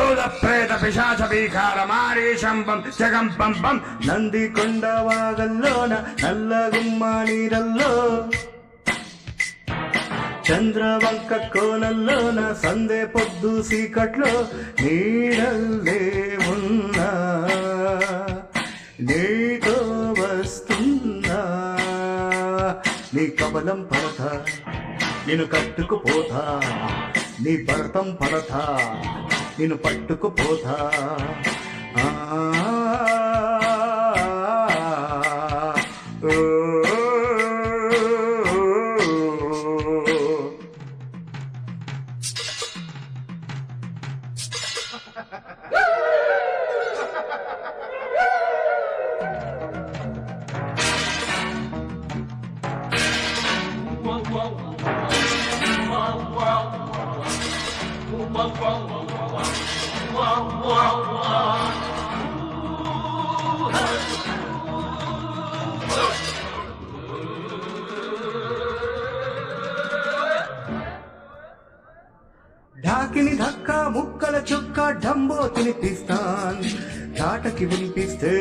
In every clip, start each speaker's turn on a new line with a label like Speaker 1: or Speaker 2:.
Speaker 1: భూత ప్రేత పిశాచ భీకార మారీశంబం జగంపం పం నంది కొండ వాగల్లోన నల్ల గుమ్మ నీరల్లో చంద్రవంక కోనల్లోన సందే పొద్దు సీకట్లో నీడల్లే ఉన్నా నీతో వస్తున్నా నీ కమలం పరథ నేను కట్టుకుపోతా నీ భరతం పరథ నేను పట్టుకుపోతా ఢాకిని ధక్కా ముక్కల చుక్క డంబో తినిపిస్తాన్ తాటకి వినిపిస్తే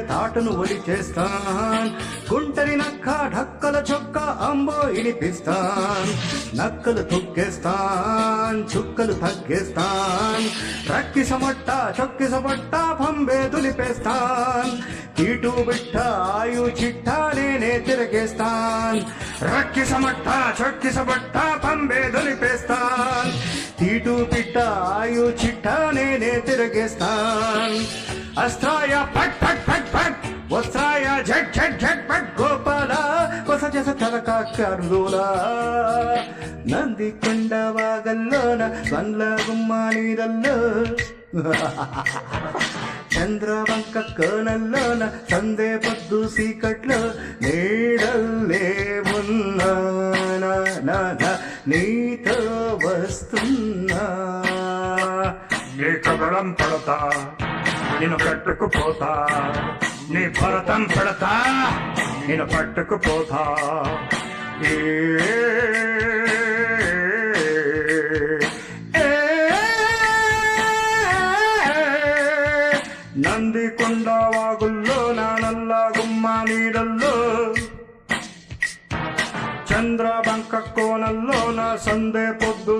Speaker 1: తాటను ఒలి చేస్తాన్ గుంటరి నక్క ఢక్కల చొక్క అంబో ఇనిపిస్తాన్ నక్కలు తొక్కేస్తాన్ చుక్కలు తగ్గేస్తాన్ రక్కి సమట్ట చొక్కి సమట్ట పంబే తులిపేస్తాన్ కీటు బిట్ట ఆయు చిట్ట నేనే తిరగేస్తాన్ రక్కి సమట్ట చొక్కి సమట్ట పంబే తులిపేస్తాన్ తీటు పిట్ట ఆయు చిట్ట నేనే తిరగేస్తాన్ అస్త్రాయ పట్ పట్ పట్ పట్ వస్త్రాయ झट झट झट पट గోపాల కొస జస తలక కరుదోలా నంది కొండ వాగల్లోన వండ్ల గుమ్మ నీరల్లో చంద్రవంక కోనల్లోన సందే పొద్దు సీకట్లో నీడల్లే ఉన్నా నీతో వస్తున్నా నీ కబళం పడతా నేను కట్టుకుపోతా నీ భరతం పడతా నేను పట్టుకుపోతా నంది కొండ వాగుల్లో నా నల్ల గుమ్మ నీడల్లో చంద్రబంక కోనల్లో నా సందే పొద్దు